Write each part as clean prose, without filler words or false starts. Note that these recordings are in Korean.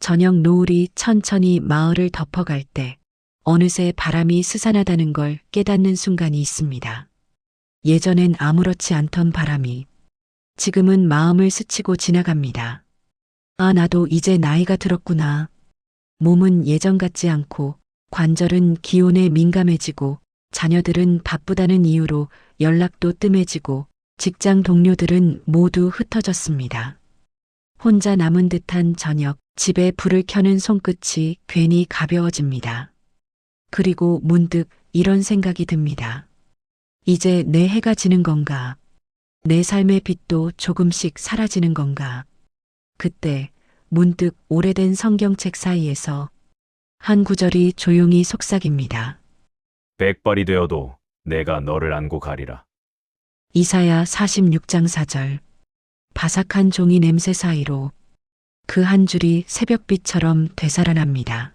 저녁 노을이 천천히 마을을 덮어갈 때 어느새 바람이 스산하다는 걸 깨닫는 순간이 있습니다. 예전엔 아무렇지 않던 바람이 지금은 마음을 스치고 지나갑니다. 아, 나도 이제 나이가 들었구나. 몸은 예전 같지 않고 관절은 기온에 민감해지고 자녀들은 바쁘다는 이유로 연락도 뜸해지고 직장 동료들은 모두 흩어졌습니다. 혼자 남은 듯한 저녁, 집에 불을 켜는 손끝이 괜히 가벼워집니다. 그리고 문득 이런 생각이 듭니다. 이제 내 해가 지는 건가? 내 삶의 빛도 조금씩 사라지는 건가? 그때 문득 오래된 성경책 사이에서 한 구절이 조용히 속삭입니다. 백발이 되어도 내가 너를 안고 가리라. 이사야 46장 4절. 바삭한 종이 냄새 사이로 그 한 줄이 새벽빛처럼 되살아납니다.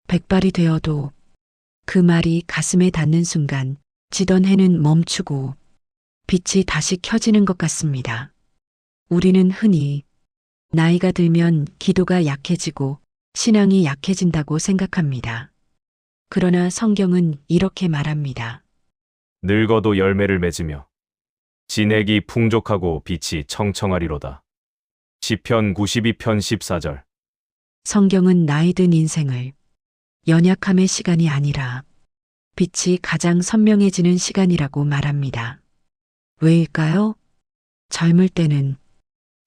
백발이 되어도 그 말이 가슴에 닿는 순간 지던 해는 멈추고 빛이 다시 켜지는 것 같습니다. 우리는 흔히 나이가 들면 기도가 약해지고 신앙이 약해진다고 생각합니다. 그러나 성경은 이렇게 말합니다. 늙어도 열매를 맺으며 진액이 풍족하고 빛이 청청하리로다. 시편 92편 14절. 성경은 나이 든 인생을 연약함의 시간이 아니라 빛이 가장 선명해지는 시간이라고 말합니다. 왜일까요? 젊을 때는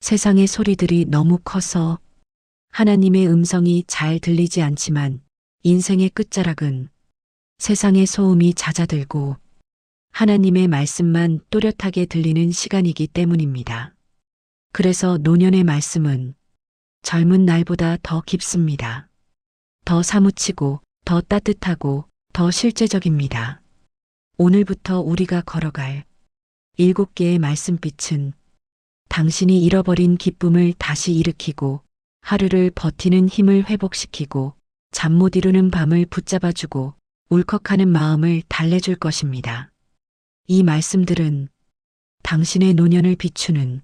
세상의 소리들이 너무 커서 하나님의 음성이 잘 들리지 않지만 인생의 끝자락은 세상의 소음이 잦아들고 하나님의 말씀만 또렷하게 들리는 시간이기 때문입니다. 그래서 노년의 말씀은 젊은 날보다 더 깊습니다. 더 사무치고 더 따뜻하고 더 실제적입니다. 오늘부터 우리가 걸어갈 7개의 말씀빛은 당신이 잃어버린 기쁨을 다시 일으키고 하루를 버티는 힘을 회복시키고 잠 못 이루는 밤을 붙잡아주고 울컥하는 마음을 달래줄 것입니다. 이 말씀들은 당신의 노년을 비추는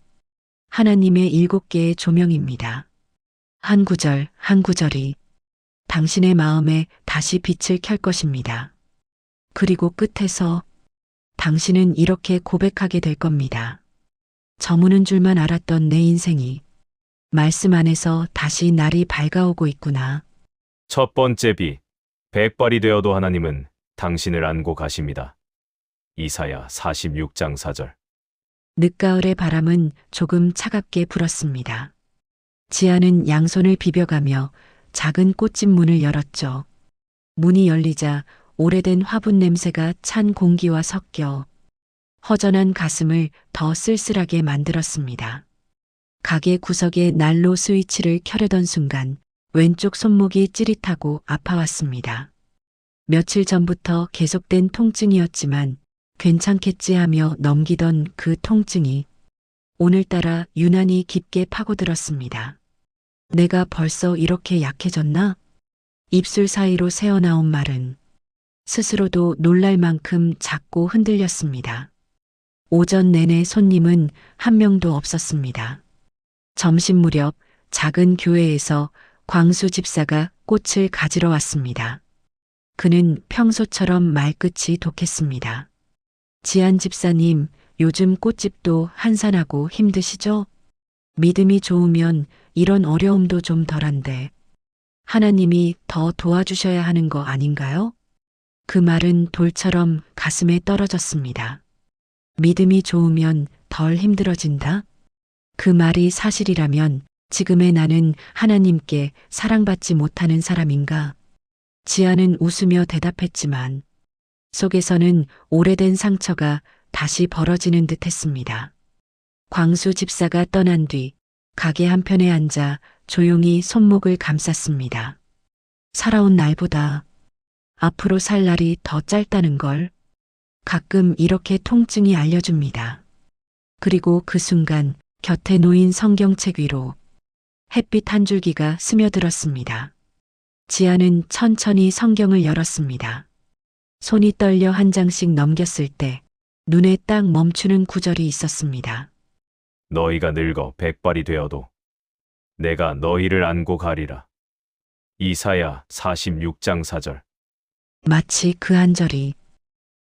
하나님의 7개의 조명입니다. 한 구절 한 구절이 당신의 마음에 다시 빛을 켤 것입니다. 그리고 끝에서 당신은 이렇게 고백하게 될 겁니다. 저무는 줄만 알았던 내 인생이 말씀 안에서 다시 날이 밝아오고 있구나. 첫 번째 비. 백발이 되어도 하나님은 당신을 안고 가십니다. 이사야 46장 4절. 늦가을의 바람은 조금 차갑게 불었습니다. 지아는 양손을 비벼가며 작은 꽃집 문을 열었죠. 문이 열리자 오래된 화분 냄새가 찬 공기와 섞여 허전한 가슴을 더 쓸쓸하게 만들었습니다. 가게 구석에 난로 스위치를 켜려던 순간 왼쪽 손목이 찌릿하고 아파왔습니다. 며칠 전부터 계속된 통증이었지만 괜찮겠지 하며 넘기던 그 통증이 오늘따라 유난히 깊게 파고들었습니다. 내가 벌써 이렇게 약해졌나? 입술 사이로 새어나온 말은 스스로도 놀랄 만큼 작고 흔들렸습니다. 오전 내내 손님은 한 명도 없었습니다. 점심 무렵 작은 교회에서 광수 집사가 꽃을 가지러 왔습니다. 그는 평소처럼 말끝이 독했습니다. 지안 집사님, 요즘 꽃집도 한산하고 힘드시죠? 믿음이 좋으면 이런 어려움도 좀 덜한데 하나님이 더 도와주셔야 하는 거 아닌가요? 그 말은 돌처럼 가슴에 떨어졌습니다. 믿음이 좋으면 덜 힘들어진다? 그 말이 사실이라면 지금의 나는 하나님께 사랑받지 못하는 사람인가? 지아는 웃으며 대답했지만 속에서는 오래된 상처가 다시 벌어지는 듯 했습니다. 광수 집사가 떠난 뒤 가게 한편에 앉아 조용히 손목을 감쌌습니다. 살아온 날보다 앞으로 살 날이 더 짧다는 걸 가끔 이렇게 통증이 알려줍니다. 그리고 그 순간 곁에 놓인 성경책 위로 햇빛 한 줄기가 스며들었습니다. 지아는 천천히 성경을 열었습니다. 손이 떨려 한 장씩 넘겼을 때 눈에 딱 멈추는 구절이 있었습니다. 너희가 늙어 백발이 되어도 내가 너희를 안고 가리라. 이사야 46장 4절. 마치 그 한 절이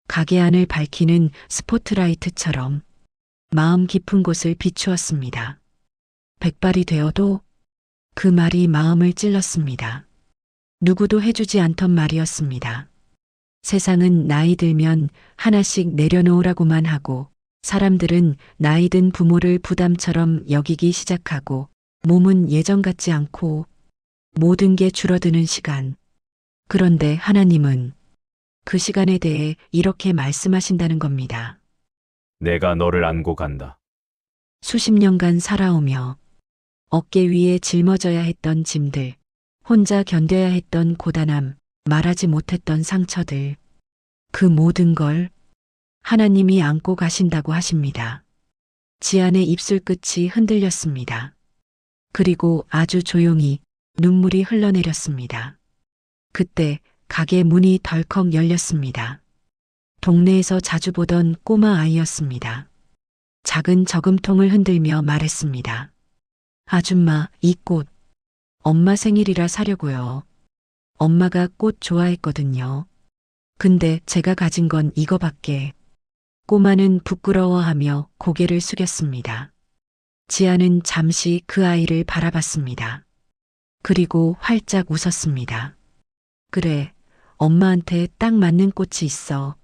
가게 안을 밝히는 스포트라이트처럼 마음 깊은 곳을 비추었습니다. 백발이 되어도 그 말이 마음을 찔렀습니다. 누구도 해주지 않던 말이었습니다. 세상은 나이 들면 하나씩 내려놓으라고만 하고 사람들은 나이 든 부모를 부담처럼 여기기 시작하고 몸은 예전 같지 않고 모든 게 줄어드는 시간. 그런데 하나님은 그 시간에 대해 이렇게 말씀하신다는 겁니다. 내가 너를 안고 간다. 수십 년간 살아오며 어깨 위에 짊어져야 했던 짐들, 혼자 견뎌야 했던 고단함, 말하지 못했던 상처들, 그 모든 걸 하나님이 안고 가신다고 하십니다. 지안의 입술 끝이 흔들렸습니다. 그리고 아주 조용히 눈물이 흘러내렸습니다. 그때 가게 문이 덜컥 열렸습니다. 동네에서 자주 보던 꼬마 아이였습니다. 작은 저금통을 흔들며 말했습니다. 아줌마, 이 꽃, 엄마 생일이라 사려고요. 엄마가 꽃 좋아했거든요. 근데 제가 가진 건 이거밖에. 꼬마는 부끄러워하며 고개를 숙였습니다. 지아는 잠시 그 아이를 바라봤습니다. 그리고 활짝 웃었습니다. 그래, 엄마한테 딱 맞는 꽃이 있어.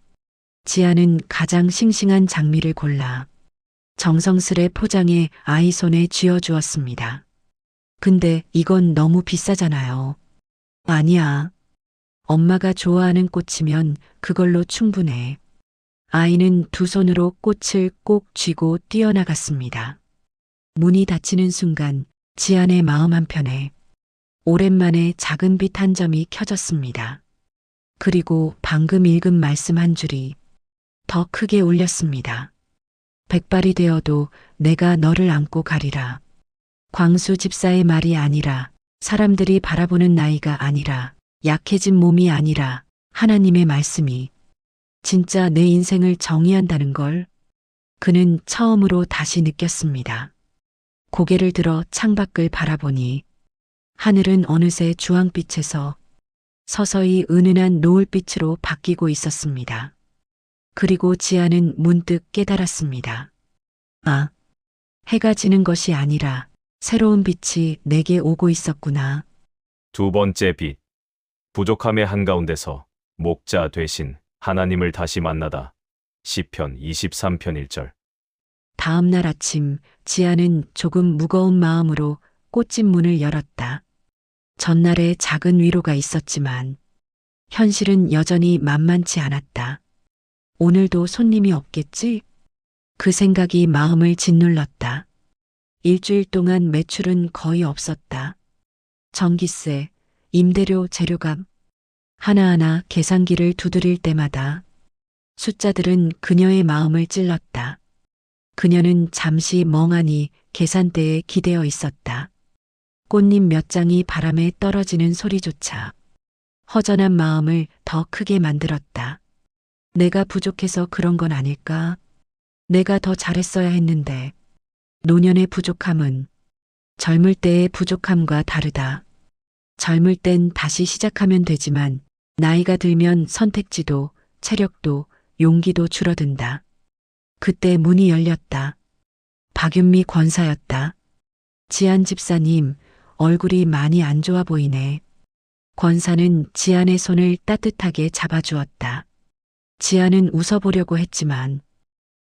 지아는 가장 싱싱한 장미를 골라 정성스레 포장해 아이 손에 쥐어주었습니다. 근데 이건 너무 비싸잖아요. 아니야. 엄마가 좋아하는 꽃이면 그걸로 충분해. 아이는 두 손으로 꽃을 꼭 쥐고 뛰어나갔습니다. 문이 닫히는 순간 지안의 마음 한편에 오랜만에 작은 빛 한 점이 켜졌습니다. 그리고 방금 읽은 말씀 한 줄이 더 크게 울렸습니다. 백발이 되어도 내가 너를 안고 가리라. 광수 집사의 말이 아니라, 사람들이 바라보는 나이가 아니라, 약해진 몸이 아니라 하나님의 말씀이 진짜 내 인생을 정의한다는 걸 그는 처음으로 다시 느꼈습니다. 고개를 들어 창밖을 바라보니 하늘은 어느새 주황빛에서 서서히 은은한 노을빛으로 바뀌고 있었습니다. 그리고 지아는 문득 깨달았습니다. 아, 해가 지는 것이 아니라 새로운 빛이 내게 오고 있었구나. 두 번째 빛. 부족함의 한가운데서 목자 되신 하나님을 다시 만나다. 시편 23편 1절. 다음 날 아침 지아는 조금 무거운 마음으로 꽃집 문을 열었다. 전날에 작은 위로가 있었지만 현실은 여전히 만만치 않았다. 오늘도 손님이 없겠지? 그 생각이 마음을 짓눌렀다. 일주일 동안 매출은 거의 없었다. 전기세, 임대료, 재료값, 하나하나 계산기를 두드릴 때마다 숫자들은 그녀의 마음을 찔렀다. 그녀는 잠시 멍하니 계산대에 기대어 있었다. 꽃잎 몇 장이 바람에 떨어지는 소리조차 허전한 마음을 더 크게 만들었다. 내가 부족해서 그런 건 아닐까? 내가 더 잘했어야 했는데. 노년의 부족함은 젊을 때의 부족함과 다르다. 젊을 땐 다시 시작하면 되지만 나이가 들면 선택지도 체력도 용기도 줄어든다. 그때 문이 열렸다. 박윤미 권사였다. 지안 집사님, 얼굴이 많이 안 좋아 보이네. 권사는 지안의 손을 따뜻하게 잡아주었다. 지안은 웃어보려고 했지만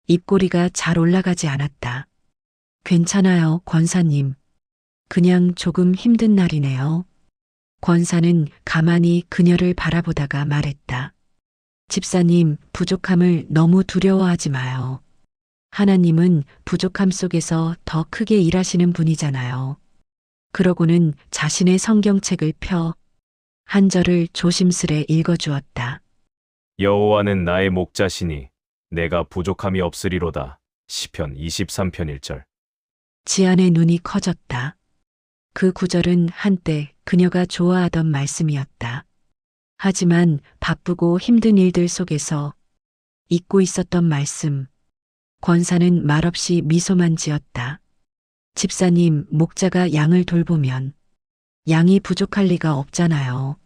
입꼬리가 잘 올라가지 않았다. 괜찮아요, 권사님. 그냥 조금 힘든 날이네요. 권사는 가만히 그녀를 바라보다가 말했다. 집사님, 부족함을 너무 두려워하지 마요. 하나님은 부족함 속에서 더 크게 일하시는 분이잖아요. 그러고는 자신의 성경책을 펴 한 절을 조심스레 읽어주었다. 여호와는 나의 목자시니 내가 부족함이 없으리로다. 시편 23편 1절. 지안의 눈이 커졌다. 그 구절은 한때 그녀가 좋아하던 말씀이었다. 하지만 바쁘고 힘든 일들 속에서 잊고 있었던 말씀. 권사는 말없이 미소만 지었다. 집사님, 목자가 양을 돌보면 양이 부족할 리가 없잖아요.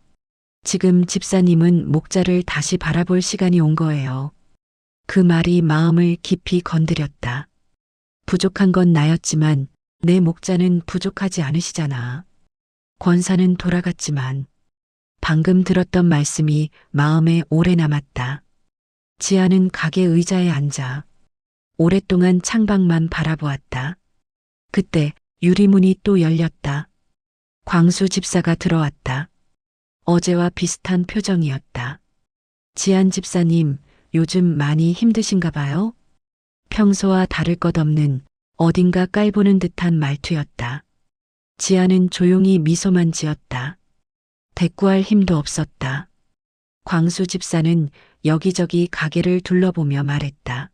지금 집사님은 목자를 다시 바라볼 시간이 온 거예요. 그 말이 마음을 깊이 건드렸다. 부족한 건 나였지만 내 목자는 부족하지 않으시잖아. 권사는 돌아갔지만 방금 들었던 말씀이 마음에 오래 남았다. 지아는 가게 의자에 앉아 오랫동안 창밖만 바라보았다. 그때 유리문이 또 열렸다. 광수 집사가 들어왔다. 어제와 비슷한 표정이었다. 지안 집사님, 요즘 많이 힘드신가 봐요? 평소와 다를 것 없는 어딘가 깔보는 듯한 말투였다. 지아는 조용히 미소만 지었다. 대꾸할 힘도 없었다. 광수 집사는 여기저기 가게를 둘러보며 말했다.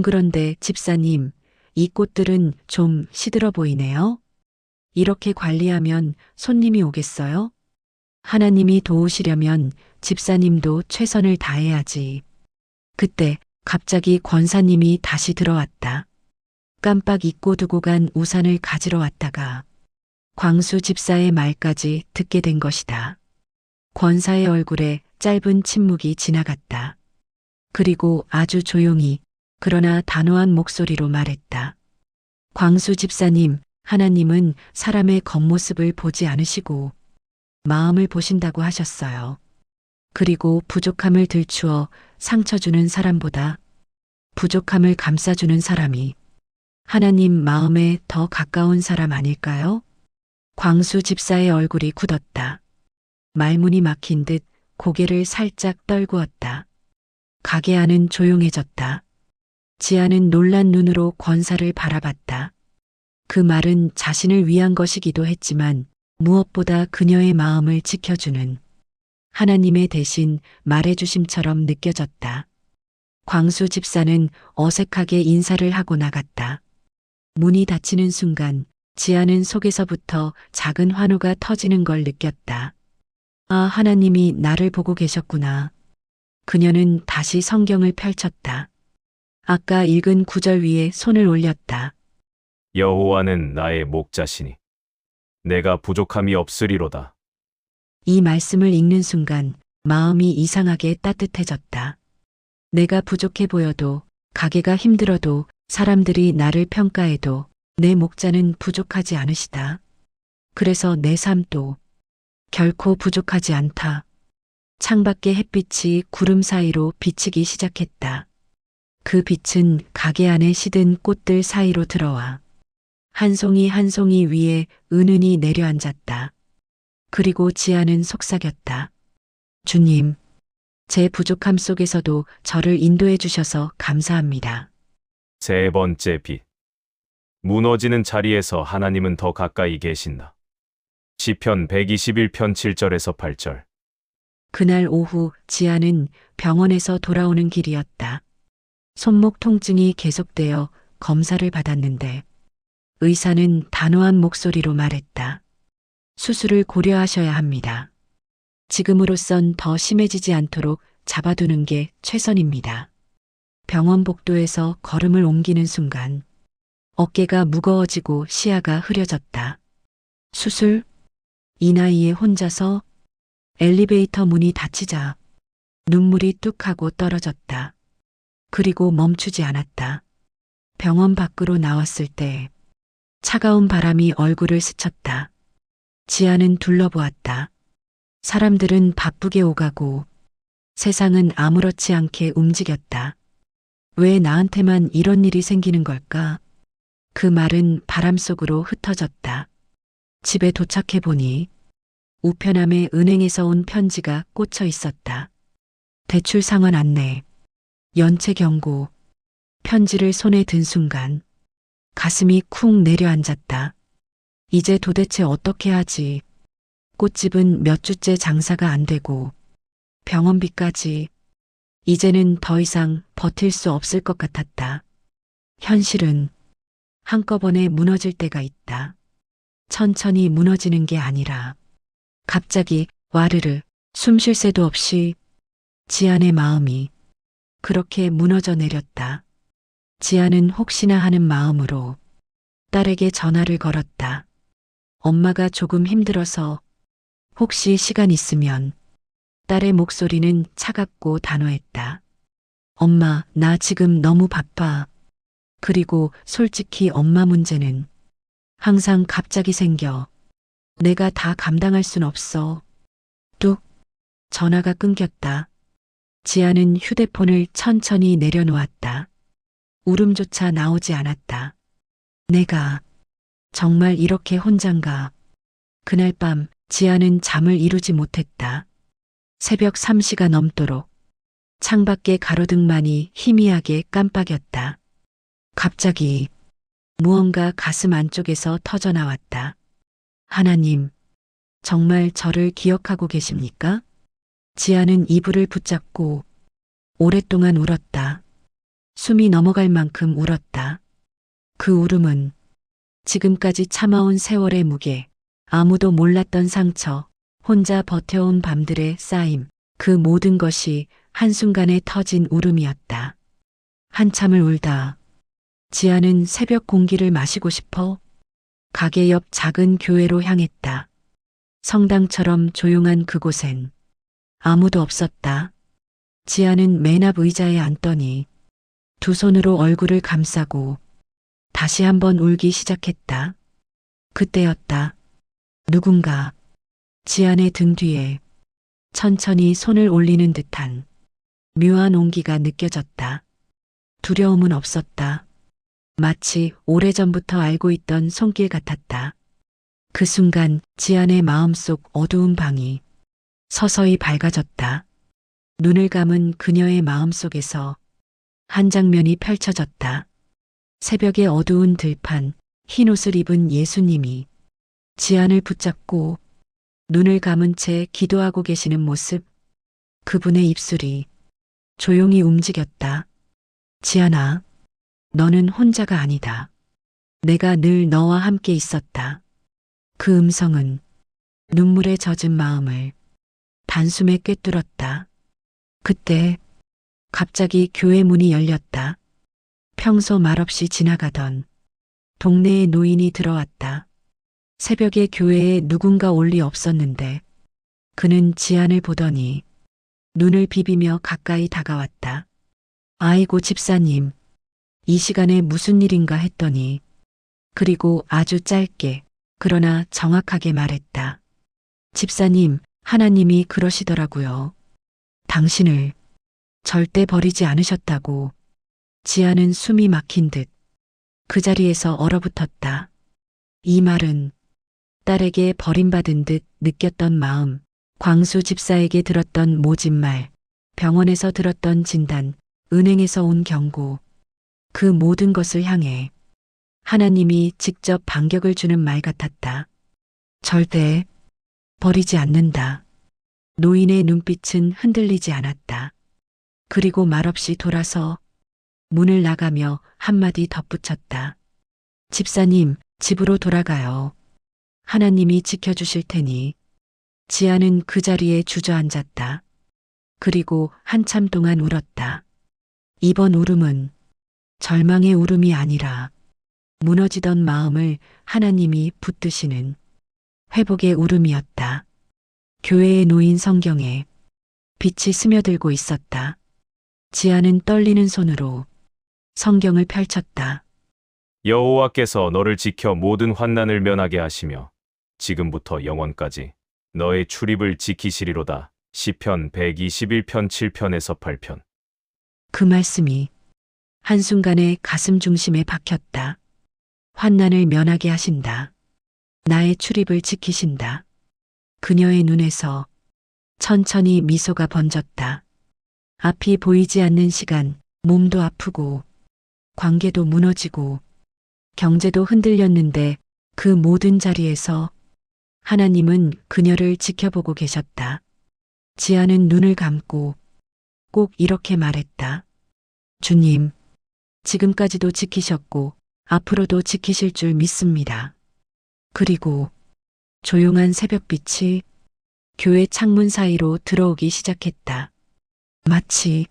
그런데 집사님, 이 꽃들은 좀 시들어 보이네요. 이렇게 관리하면 손님이 오겠어요? 하나님이 도우시려면 집사님도 최선을 다해야지. 그때 갑자기 권사님이 다시 들어왔다. 깜빡 잊고 두고 간 우산을 가지러 왔다가 광수 집사의 말까지 듣게 된 것이다. 권사의 얼굴에 짧은 침묵이 지나갔다. 그리고 아주 조용히 그러나 단호한 목소리로 말했다. 광수 집사님, 하나님은 사람의 겉모습을 보지 않으시고 마음을 보신다고 하셨어요. 그리고 부족함을 들추어 상처 주는 사람보다 부족함을 감싸주는 사람이 하나님 마음에 더 가까운 사람 아닐까요? 광수 집사의 얼굴이 굳었다. 말문이 막힌 듯 고개를 살짝 떨구었다. 가게 안은 조용해졌다. 지아는 놀란 눈으로 권사를 바라봤다. 그 말은 자신을 위한 것이기도 했지만 무엇보다 그녀의 마음을 지켜주는 하나님의 대신 말해주심처럼 느껴졌다. 광수 집사는 어색하게 인사를 하고 나갔다. 문이 닫히는 순간 지아는 속에서부터 작은 환호가 터지는 걸 느꼈다. 아, 하나님이 나를 보고 계셨구나. 그녀는 다시 성경을 펼쳤다. 아까 읽은 구절 위에 손을 올렸다. 여호와는 나의 목자시니 내가 부족함이 없으리로다. 이 말씀을 읽는 순간 마음이 이상하게 따뜻해졌다. 내가 부족해 보여도, 가게가 힘들어도, 사람들이 나를 평가해도 내 목자는 부족하지 않으시다. 그래서 내 삶도 결코 부족하지 않다. 창밖의 햇빛이 구름 사이로 비치기 시작했다. 그 빛은 가게 안에 시든 꽃들 사이로 들어와 한 송이 한 송이 위에 은은히 내려앉았다. 그리고 지아는 속삭였다. 주님, 제 부족함 속에서도 저를 인도해 주셔서 감사합니다. 세 번째 빛. 무너지는 자리에서 하나님은 더 가까이 계신다. 시편 121편 7절에서 8절. 그날 오후 지아는 병원에서 돌아오는 길이었다. 손목 통증이 계속되어 검사를 받았는데 의사는 단호한 목소리로 말했다. 수술을 고려하셔야 합니다. 지금으로선 더 심해지지 않도록 잡아두는 게 최선입니다. 병원 복도에서 걸음을 옮기는 순간 어깨가 무거워지고 시야가 흐려졌다. 수술? 이 나이에 혼자서? 엘리베이터 문이 닫히자 눈물이 뚝 하고 떨어졌다. 그리고 멈추지 않았다. 병원 밖으로 나왔을 때 차가운 바람이 얼굴을 스쳤다. 지아는 둘러보았다. 사람들은 바쁘게 오가고 세상은 아무렇지 않게 움직였다. 왜 나한테만 이런 일이 생기는 걸까? 그 말은 바람 속으로 흩어졌다. 집에 도착해 보니 우편함에 은행에서 온 편지가 꽂혀 있었다. 대출 상환 안내, 연체 경고. 편지를 손에 든 순간 가슴이 쿵 내려앉았다. 이제 도대체 어떻게 하지? 꽃집은 몇 주째 장사가 안 되고 병원비까지. 이제는 더 이상 버틸 수 없을 것 같았다. 현실은 한꺼번에 무너질 때가 있다. 천천히 무너지는 게 아니라 갑자기 와르르 숨 쉴 새도 없이 지안의 마음이 그렇게 무너져 내렸다. 지안은 혹시나 하는 마음으로 딸에게 전화를 걸었다. 엄마가 조금 힘들어서 혹시 시간 있으면. 딸의 목소리는 차갑고 단호했다. 엄마, 나 지금 너무 바빠. 그리고 솔직히 엄마 문제는 항상 갑자기 생겨. 내가 다 감당할 순 없어. 뚝. 전화가 끊겼다. 지아는 휴대폰을 천천히 내려놓았다. 울음조차 나오지 않았다. 내가 정말 이렇게 혼잔가. 그날 밤 지아는 잠을 이루지 못했다. 새벽 3시가 넘도록 창밖의 가로등만이 희미하게 깜빡였다. 갑자기 무언가 가슴 안쪽에서 터져 나왔다. 하나님, 정말 저를 기억하고 계십니까? 지아는 이불을 붙잡고 오랫동안 울었다. 숨이 넘어갈 만큼 울었다. 그 울음은 지금까지 참아온 세월의 무게, 아무도 몰랐던 상처, 혼자 버텨온 밤들의 쌓임, 그 모든 것이 한순간에 터진 울음이었다. 한참을 울다 지아는 새벽 공기를 마시고 싶어 가게 옆 작은 교회로 향했다. 성당처럼 조용한 그곳엔 아무도 없었다. 지아는 맨 앞 의자에 앉더니 두 손으로 얼굴을 감싸고 다시 한번 울기 시작했다. 그때였다. 누군가 지안의 등 뒤에 천천히 손을 올리는 듯한 묘한 온기가 느껴졌다. 두려움은 없었다. 마치 오래전부터 알고 있던 손길 같았다. 그 순간 지안의 마음속 어두운 방이 서서히 밝아졌다. 눈을 감은 그녀의 마음속에서 한 장면이 펼쳐졌다. 새벽의 어두운 들판, 흰 옷을 입은 예수님이 지안을 붙잡고 눈을 감은 채 기도하고 계시는 모습. 그분의 입술이 조용히 움직였다. 지안아, 너는 혼자가 아니다. 내가 늘 너와 함께 있었다. 그 음성은 눈물에 젖은 마음을 단숨에 꿰뚫었다. 그때 갑자기 교회 문이 열렸다. 평소 말없이 지나가던 동네의 노인이 들어왔다. 새벽에 교회에 누군가 올 리 없었는데 그는 지안을 보더니 눈을 비비며 가까이 다가왔다. 아이고 집사님, 이 시간에 무슨 일인가 했더니 그리고 아주 짧게 그러나 정확하게 말했다. 집사님, 하나님이 그러시더라고요. 당신을 절대 버리지 않으셨다고. 지아는 숨이 막힌 듯 그 자리에서 얼어붙었다. 이 말은 딸에게 버림받은 듯 느꼈던 마음, 광수 집사에게 들었던 모진 말, 병원에서 들었던 진단, 은행에서 온 경고, 그 모든 것을 향해 하나님이 직접 반격을 주는 말 같았다. 절대 버리지 않는다. 노인의 눈빛은 흔들리지 않았다. 그리고 말없이 돌아서 문을 나가며 한마디 덧붙였다. 집사님, 집으로 돌아가요. 하나님이 지켜주실 테니. 지아는 그 자리에 주저앉았다. 그리고 한참 동안 울었다. 이번 울음은 절망의 울음이 아니라 무너지던 마음을 하나님이 붙드시는 회복의 울음이었다. 교회에 놓인 성경에 빛이 스며들고 있었다. 지아는 떨리는 손으로 성경을 펼쳤다. 여호와께서 너를 지켜 모든 환난을 면하게 하시며 지금부터 영원까지 너의 출입을 지키시리로다. 시편 121편 7편에서 8편. 그 말씀이 한순간에 가슴 중심에 박혔다. 환난을 면하게 하신다. 나의 출입을 지키신다. 그녀의 눈에서 천천히 미소가 번졌다. 앞이 보이지 않는 시간, 몸도 아프고 관계도 무너지고 경제도 흔들렸는데 그 모든 자리에서 하나님은 그녀를 지켜보고 계셨다. 지아는 눈을 감고 꼭 이렇게 말했다. 주님, 지금까지도 지키셨고 앞으로도 지키실 줄 믿습니다. 그리고 조용한 새벽빛이 교회 창문 사이로 들어오기 시작했다. 마치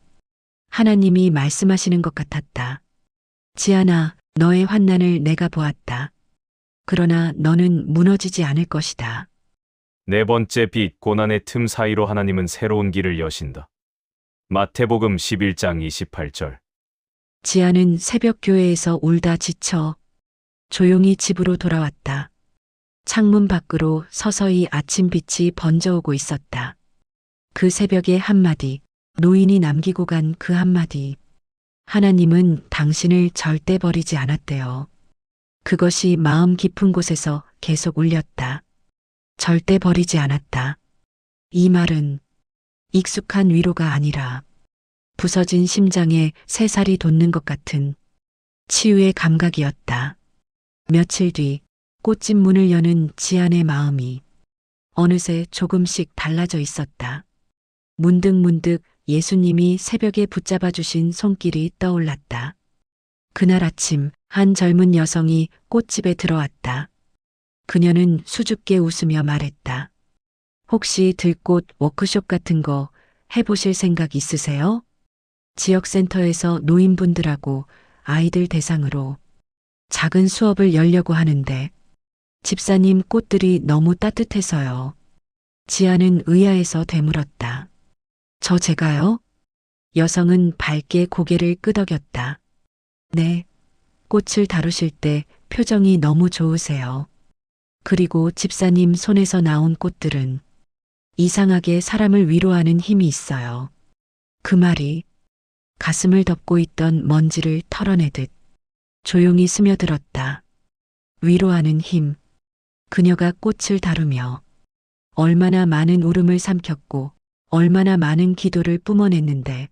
하나님이 말씀하시는 것 같았다. 지아나, 너의 환난을 내가 보았다. 그러나 너는 무너지지 않을 것이다. 네 번째 빛, 고난의 틈 사이로 하나님은 새로운 길을 여신다. 마태복음 11장 28절. 지아는 새벽 교회에서 울다 지쳐 조용히 집으로 돌아왔다. 창문 밖으로 서서히 아침빛이 번져오고 있었다. 그 새벽의 한마디, 노인이 남기고 간 그 한마디. 하나님은 당신을 절대 버리지 않았대요. 그것이 마음 깊은 곳에서 계속 울렸다. 절대 버리지 않았다. 이 말은 익숙한 위로가 아니라 부서진 심장에 새살이 돋는 것 같은 치유의 감각이었다. 며칠 뒤 꽃집 문을 여는 지안의 마음이 어느새 조금씩 달라져 있었다. 문득문득 예수님이 새벽에 붙잡아 주신 손길이 떠올랐다. 그날 아침 한 젊은 여성이 꽃집에 들어왔다. 그녀는 수줍게 웃으며 말했다. 혹시 들꽃 워크숍 같은 거 해보실 생각 있으세요? 지역센터에서 노인분들하고 아이들 대상으로 작은 수업을 열려고 하는데 집사님 꽃들이 너무 따뜻해서요. 지아는 의아해서 되물었다. 제가요? 여성은 밝게 고개를 끄덕였다. 네, 꽃을 다루실 때 표정이 너무 좋으세요. 그리고 집사님 손에서 나온 꽃들은 이상하게 사람을 위로하는 힘이 있어요. 그 말이 가슴을 덮고 있던 먼지를 털어내듯 조용히 스며들었다. 위로하는 힘. 그녀가 꽃을 다루며 얼마나 많은 울음을 삼켰고 얼마나 많은 기도를 뿜어냈는데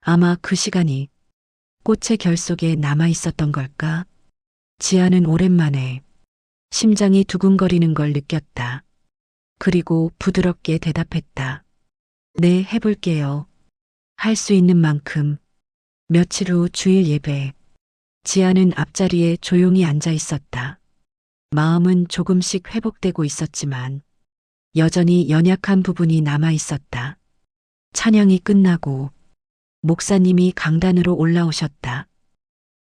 아마 그 시간이 꽃의 결 속에 남아 있었던 걸까? 지아는 오랜만에 심장이 두근거리는 걸 느꼈다. 그리고 부드럽게 대답했다. 네, 해볼게요. 할 수 있는 만큼. 며칠 후 주일 예배. 지아는 앞자리에 조용히 앉아 있었다. 마음은 조금씩 회복되고 있었지만 여전히 연약한 부분이 남아 있었다. 찬양이 끝나고 목사님이 강단으로 올라오셨다.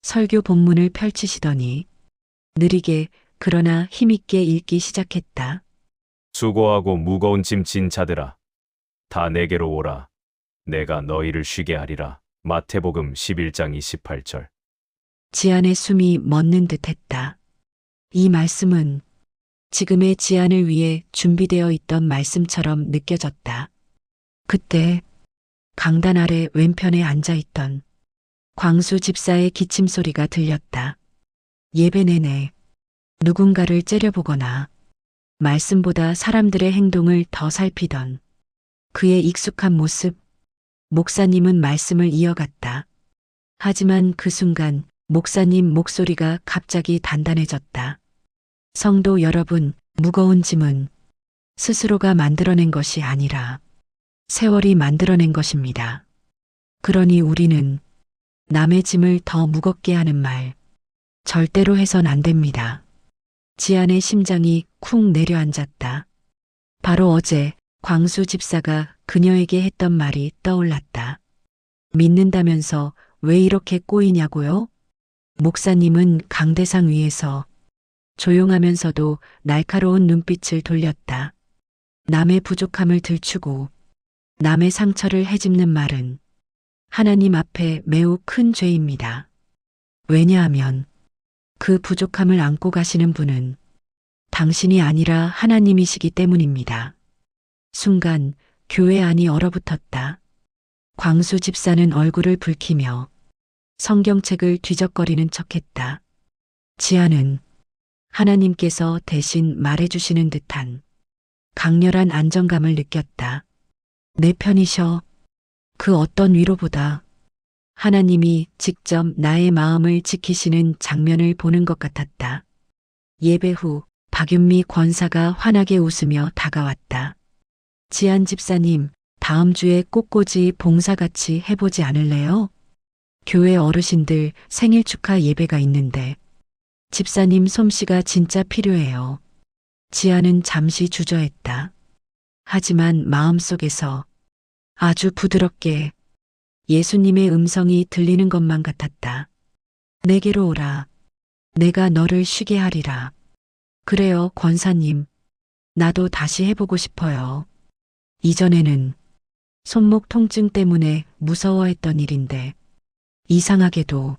설교 본문을 펼치시더니 느리게 그러나 힘있게 읽기 시작했다. 수고하고 무거운 짐 진 자들아, 다 내게로 오라. 내가 너희를 쉬게 하리라. 마태복음 11장 28절. 지안의 숨이 멎는 듯 했다. 이 말씀은 지금의 지안을 위해 준비되어 있던 말씀처럼 느껴졌다. 그때 강단 아래 왼편에 앉아있던 광수 집사의 기침 소리가 들렸다. 예배 내내 누군가를 째려보거나 말씀보다 사람들의 행동을 더 살피던 그의 익숙한 모습. 목사님은 말씀을 이어갔다. 하지만 그 순간 목사님 목소리가 갑자기 단단해졌다. 성도 여러분, 무거운 짐은 스스로가 만들어낸 것이 아니라 세월이 만들어낸 것입니다. 그러니 우리는 남의 짐을 더 무겁게 하는 말 절대로 해선 안 됩니다. 지안의 심장이 쿵 내려앉았다. 바로 어제 광수 집사가 그녀에게 했던 말이 떠올랐다. 믿는다면서 왜 이렇게 꼬이냐고요? 목사님은 강대상 위에서 조용하면서도 날카로운 눈빛을 돌렸다. 남의 부족함을 들추고 남의 상처를 헤집는 말은 하나님 앞에 매우 큰 죄입니다. 왜냐하면 그 부족함을 안고 가시는 분은 당신이 아니라 하나님이시기 때문입니다. 순간 교회 안이 얼어붙었다. 광수 집사는 얼굴을 붉히며 성경책을 뒤적거리는 척했다. 지아는 하나님께서 대신 말해주시는 듯한 강렬한 안정감을 느꼈다. 내 편이셔. 그 어떤 위로보다 하나님이 직접 나의 마음을 지키시는 장면을 보는 것 같았다. 예배 후 박윤미 권사가 환하게 웃으며 다가왔다. 지안 집사님, 다음 주에 꽃꽂이 봉사같이 해보지 않을래요? 교회 어르신들 생일 축하 예배가 있는데 집사님 솜씨가 진짜 필요해요. 지아는 잠시 주저했다. 하지만 마음속에서 아주 부드럽게 예수님의 음성이 들리는 것만 같았다. 내게로 오라. 내가 너를 쉬게 하리라. 그래요, 권사님. 나도 다시 해보고 싶어요. 이전에는 손목 통증 때문에 무서워했던 일인데 이상하게도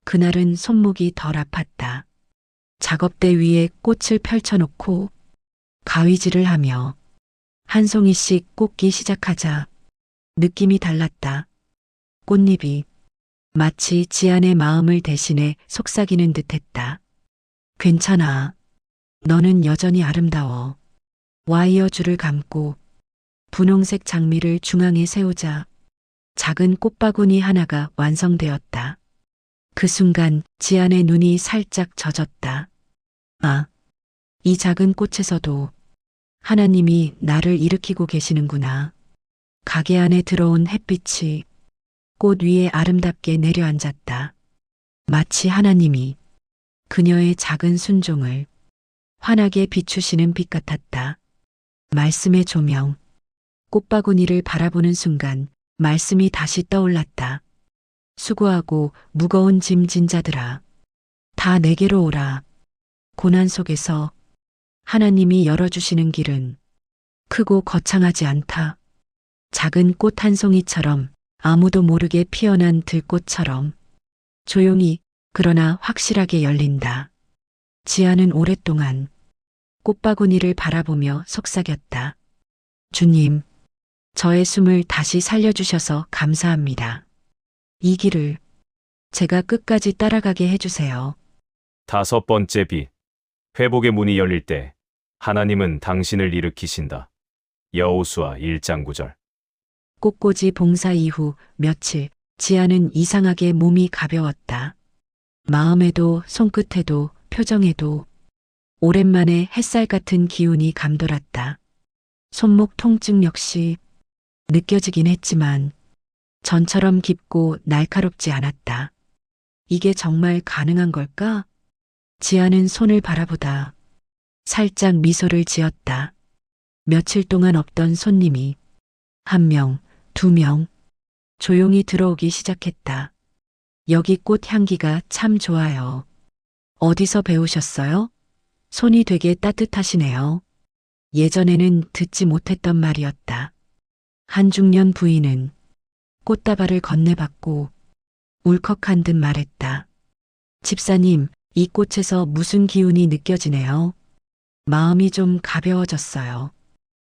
그날은 손목이 덜 아팠다. 작업대 위에 꽃을 펼쳐놓고 가위질을 하며 한 송이씩 꽂기 시작하자 느낌이 달랐다. 꽃잎이 마치 지안의 마음을 대신해 속삭이는 듯했다. 괜찮아. 너는 여전히 아름다워. 와이어 줄을 감고 분홍색 장미를 중앙에 세우자 작은 꽃바구니 하나가 완성되었다. 그 순간 지안의 눈이 살짝 젖었다. 아, 이 작은 꽃에서도 하나님이 나를 일으키고 계시는구나. 가게 안에 들어온 햇빛이 꽃 위에 아름답게 내려앉았다. 마치 하나님이 그녀의 작은 순종을 환하게 비추시는 빛 같았다. 말씀의 조명, 꽃바구니를 바라보는 순간 말씀이 다시 떠올랐다. 수고하고 무거운 짐 진 자들아, 다 내게로 오라. 고난 속에서 하나님이 열어주시는 길은 크고 거창하지 않다. 작은 꽃 한 송이처럼 아무도 모르게 피어난 들꽃처럼 조용히 그러나 확실하게 열린다. 지아는 오랫동안 꽃바구니를 바라보며 속삭였다. 주님, 저의 숨을 다시 살려주셔서 감사합니다. 이 길을 제가 끝까지 따라가게 해주세요. 5번째 빛. 회복의 문이 열릴 때 하나님은 당신을 일으키신다. 여호수아 1장 9절. 꽃꽂이 봉사 이후 며칠 지아는 이상하게 몸이 가벼웠다. 마음에도 손끝에도 표정에도 오랜만에 햇살 같은 기운이 감돌았다. 손목 통증 역시 느껴지긴 했지만 전처럼 깊고 날카롭지 않았다. 이게 정말 가능한 걸까? 지아는 손을 바라보다 살짝 미소를 지었다. 며칠 동안 없던 손님이 1명, 2명 조용히 들어오기 시작했다. 여기 꽃 향기가 참 좋아요. 어디서 배우셨어요? 손이 되게 따뜻하시네요. 예전에는 듣지 못했던 말이었다. 한중년 부인은 꽃다발을 건네받고 울컥한 듯 말했다. 집사님, 이 꽃에서 무슨 기운이 느껴지네요. 마음이 좀 가벼워졌어요.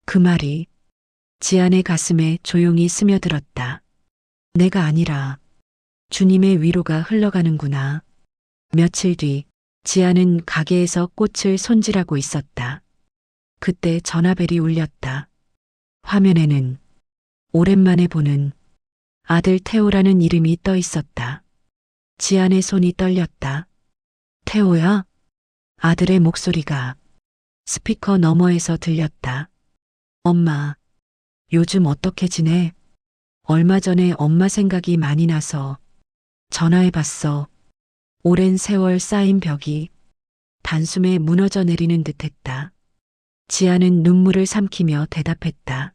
그 말이 지안의 가슴에 조용히 스며들었다. 내가 아니라 주님의 위로가 흘러가는구나. 며칠 뒤 지안은 가게에서 꽃을 손질하고 있었다. 그때 전화벨이 울렸다. 화면에는 오랜만에 보는 아들 태호라는 이름이 떠 있었다. 지안의 손이 떨렸다. 태호야? 아들의 목소리가 스피커 너머에서 들렸다. 엄마, 요즘 어떻게 지내? 얼마 전에 엄마 생각이 많이 나서 전화해봤어. 오랜 세월 쌓인 벽이 단숨에 무너져 내리는 듯했다. 지아는 눈물을 삼키며 대답했다.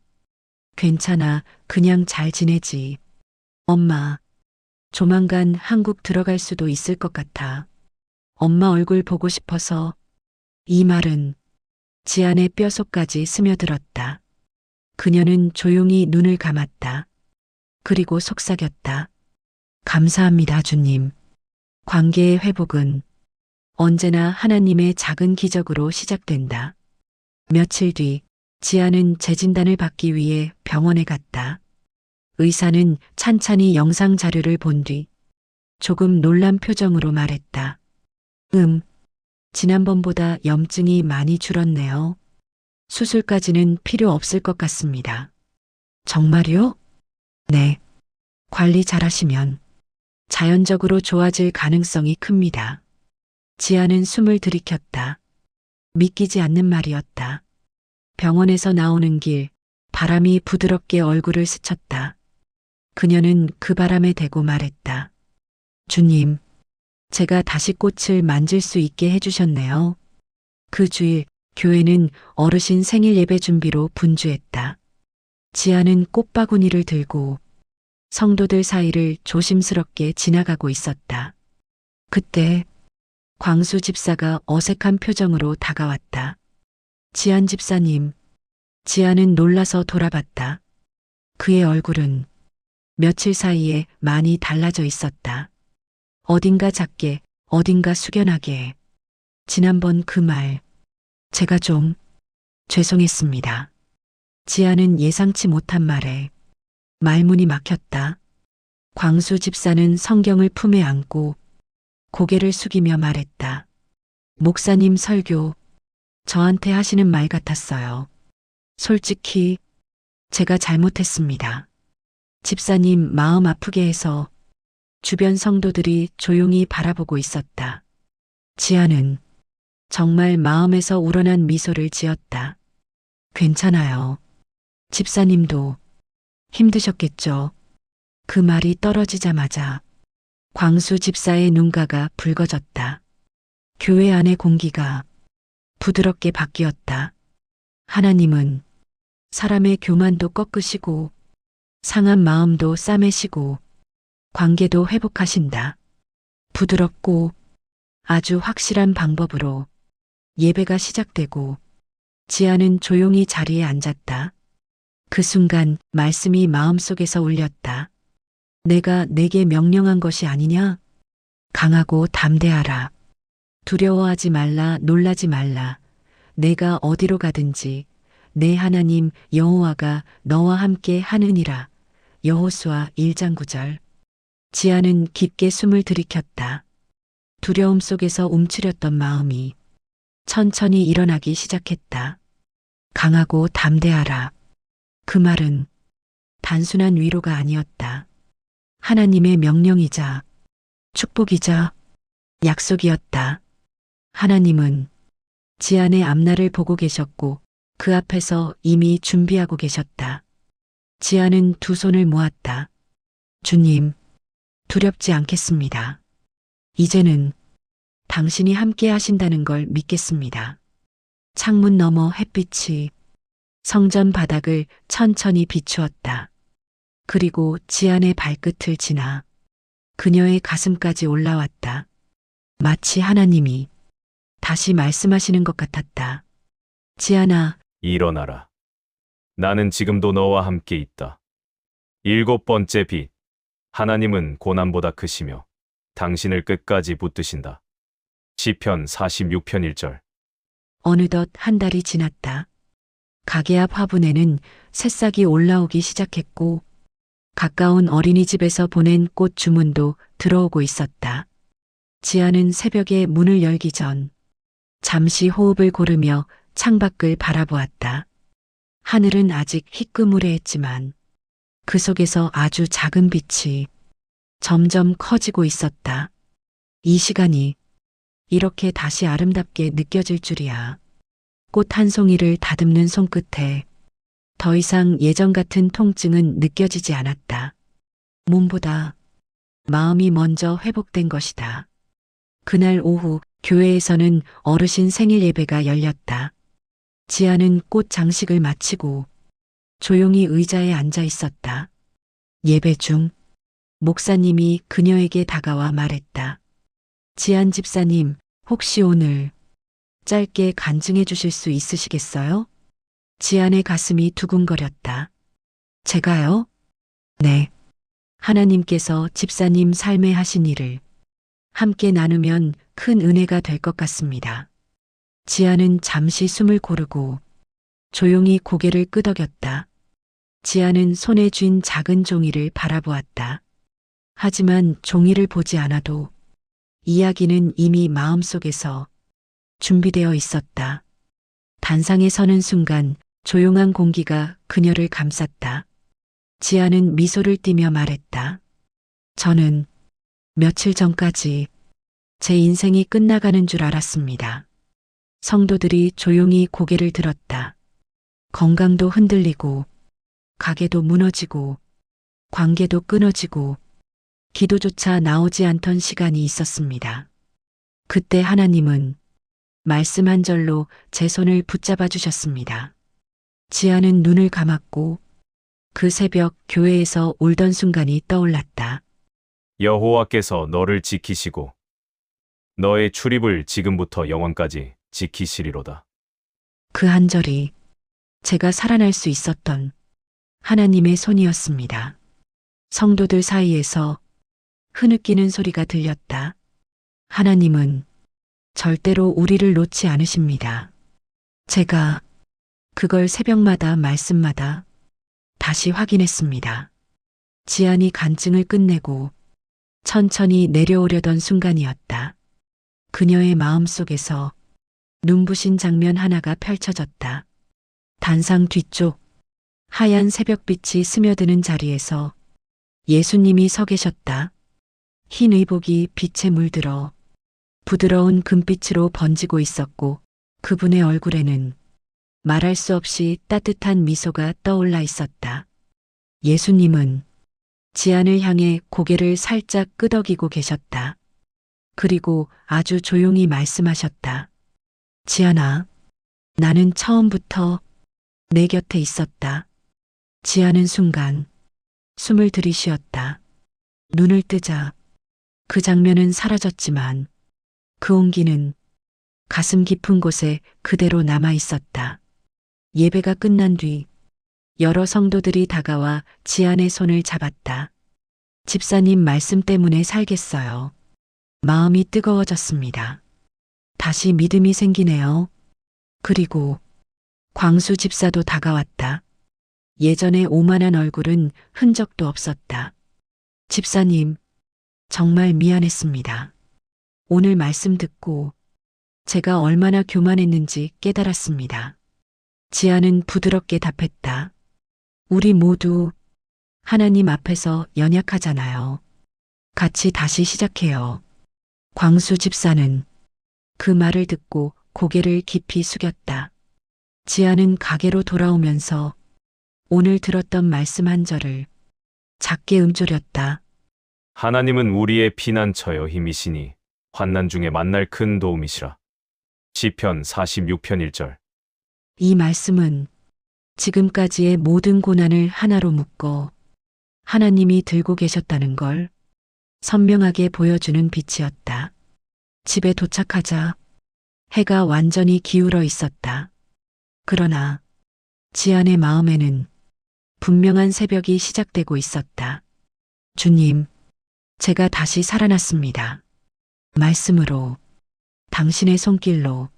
괜찮아, 그냥 잘 지내지. 엄마, 조만간 한국 들어갈 수도 있을 것 같아. 엄마 얼굴 보고 싶어서. 이 말은 지안의 뼛속까지 스며들었다. 그녀는 조용히 눈을 감았다. 그리고 속삭였다. 감사합니다, 주님. 관계의 회복은 언제나 하나님의 작은 기적으로 시작된다. 며칠 뒤 지아는 재진단을 받기 위해 병원에 갔다. 의사는 찬찬히 영상 자료를 본 뒤 조금 놀란 표정으로 말했다. 지난번보다 염증이 많이 줄었네요. 수술까지는 필요 없을 것 같습니다. 정말요? 네. 관리 잘하시면 자연적으로 좋아질 가능성이 큽니다. 지아는 숨을 들이켰다. 믿기지 않는 말이었다. 병원에서 나오는 길, 바람이 부드럽게 얼굴을 스쳤다. 그녀는 그 바람에 대고 말했다. 주님, 제가 다시 꽃을 만질 수 있게 해주셨네요. 그 주일 교회는 어르신 생일 예배 준비로 분주했다. 지아는 꽃바구니를 들고 성도들 사이를 조심스럽게 지나가고 있었다. 그때 광수 집사가 어색한 표정으로 다가왔다. 지안 집사님. 지안은 놀라서 돌아봤다. 그의 얼굴은 며칠 사이에 많이 달라져 있었다. 어딘가 작게, 어딘가 숙연하게. 지난번 그 말, 제가 좀 죄송했습니다. 지안은 예상치 못한 말에 말문이 막혔다. 광수 집사는 성경을 품에 안고 고개를 숙이며 말했다. 목사님 설교, 저한테 하시는 말 같았어요. 솔직히 제가 잘못했습니다. 집사님 마음 아프게 해서. 주변 성도들이 조용히 바라보고 있었다. 지아는 정말 마음에서 우러난 미소를 지었다. 괜찮아요. 집사님도 힘드셨겠죠. 그 말이 떨어지자마자 광수 집사의 눈가가 붉어졌다. 교회 안의 공기가 부드럽게 바뀌었다. 하나님은 사람의 교만도 꺾으시고 상한 마음도 싸매시고 관계도 회복하신다. 부드럽고 아주 확실한 방법으로 예배가 시작되고 지아는 조용히 자리에 앉았다. 그 순간 말씀이 마음속에서 울렸다. 내가 내게 명령한 것이 아니냐? 강하고 담대하라. 두려워하지 말라, 놀라지 말라. 내가 어디로 가든지 내 하나님 여호와가 너와 함께 하느니라. 여호수아 1장 9절. 지아는 깊게 숨을 들이켰다. 두려움 속에서 움츠렸던 마음이 천천히 일어나기 시작했다. 강하고 담대하라. 그 말은 단순한 위로가 아니었다. 하나님의 명령이자 축복이자 약속이었다. 하나님은 지안의 앞날을 보고 계셨고 그 앞에서 이미 준비하고 계셨다. 지안은 두 손을 모았다. 주님, 두렵지 않겠습니다. 이제는 당신이 함께 하신다는 걸 믿겠습니다. 창문 너머 햇빛이 성전 바닥을 천천히 비추었다. 그리고 지안의 발끝을 지나 그녀의 가슴까지 올라왔다. 마치 하나님이 다시 말씀하시는 것 같았다. 지안아, 일어나라. 나는 지금도 너와 함께 있다. 7번째 빛. 하나님은 고난보다 크시며 당신을 끝까지 붙드신다. 시편 46편 1절. 어느덧 한 달이 지났다. 가게 앞 화분에는 새싹이 올라오기 시작했고 가까운 어린이집에서 보낸 꽃 주문도 들어오고 있었다. 지아는 새벽에 문을 열기 전 잠시 호흡을 고르며 창밖을 바라보았다. 하늘은 아직 희끄무레했지만 그 속에서 아주 작은 빛이 점점 커지고 있었다. 이 시간이 이렇게 다시 아름답게 느껴질 줄이야. 꽃 한 송이를 다듬는 손끝에 더 이상 예전 같은 통증은 느껴지지 않았다. 몸보다 마음이 먼저 회복된 것이다. 그날 오후 교회에서는 어르신 생일 예배가 열렸다. 지아는 꽃 장식을 마치고 조용히 의자에 앉아 있었다. 예배 중 목사님이 그녀에게 다가와 말했다. 지안 집사님, 혹시 오늘 짧게 간증해 주실 수 있으시겠어요? 지안의 가슴이 두근거렸다. 제가요? 네. 하나님께서 집사님 삶에 하신 일을 함께 나누면 큰 은혜가 될 것 같습니다. 지아는 잠시 숨을 고르고 조용히 고개를 끄덕였다. 지아는 손에 쥔 작은 종이를 바라보았다. 하지만 종이를 보지 않아도 이야기는 이미 마음속에서 준비되어 있었다. 단상에 서는 순간 조용한 공기가 그녀를 감쌌다. 지아는 미소를 띠며 말했다. 저는 며칠 전까지 제 인생이 끝나가는 줄 알았습니다. 성도들이 조용히 고개를 들었다. 건강도 흔들리고 가게도 무너지고 관계도 끊어지고 기도조차 나오지 않던 시간이 있었습니다. 그때 하나님은 말씀 한 절로 제 손을 붙잡아 주셨습니다. 지아는 눈을 감았고 그 새벽 교회에서 울던 순간이 떠올랐다. 여호와께서 너를 지키시고 너의 출입을 지금부터 영원까지 지키시리로다. 그 한 절이 제가 살아날 수 있었던 하나님의 손이었습니다. 성도들 사이에서 흐느끼는 소리가 들렸다. 하나님은 절대로 우리를 놓지 않으십니다. 제가 그걸 새벽마다 말씀마다 다시 확인했습니다. 지안이 간증을 끝내고 천천히 내려오려던 순간이었다. 그녀의 마음속에서 눈부신 장면 하나가 펼쳐졌다. 단상 뒤쪽 하얀 새벽빛이 스며드는 자리에서 예수님이 서 계셨다. 흰 의복이 빛에 물들어 부드러운 금빛으로 번지고 있었고 그분의 얼굴에는 말할 수 없이 따뜻한 미소가 떠올라 있었다. 예수님은 지안을 향해 고개를 살짝 끄덕이고 계셨다. 그리고 아주 조용히 말씀하셨다. 지안아, 나는 처음부터 내 곁에 있었다. 지안은 순간 숨을 들이쉬었다. 눈을 뜨자 그 장면은 사라졌지만 그 온기는 가슴 깊은 곳에 그대로 남아 있었다. 예배가 끝난 뒤 여러 성도들이 다가와 지안의 손을 잡았다. 집사님 말씀 때문에 살겠어요. 마음이 뜨거워졌습니다. 다시 믿음이 생기네요. 그리고 광수 집사도 다가왔다. 예전의 오만한 얼굴은 흔적도 없었다. 집사님, 정말 미안했습니다. 오늘 말씀 듣고 제가 얼마나 교만했는지 깨달았습니다. 지아는 부드럽게 답했다. 우리 모두 하나님 앞에서 연약하잖아요. 같이 다시 시작해요. 광수 집사는 그 말을 듣고 고개를 깊이 숙였다. 지아는 가게로 돌아오면서 오늘 들었던 말씀 한 절을 작게 음조렸다. 하나님은 우리의 피난처여 힘이시니 환난 중에 만날 큰 도움이시라. 시편 46편 1절. 이 말씀은 지금까지의 모든 고난을 하나로 묶어 하나님이 들고 계셨다는 걸 선명하게 보여주는 빛이었다. 집에 도착하자 해가 완전히 기울어 있었다. 그러나 지안의 마음에는 분명한 새벽이 시작되고 있었다. 주님, 제가 다시 살아났습니다. 말씀으로, 당신의 손길로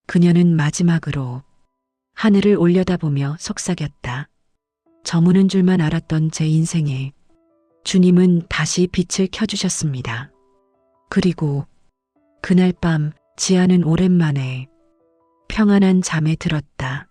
그녀는 마지막으로 하늘을 올려다보며 속삭였다. 저무는 줄만 알았던 제 인생에 주님은 다시 빛을 켜주셨습니다. 그리고 그날 밤 지아는 오랜만에 평안한 잠에 들었다.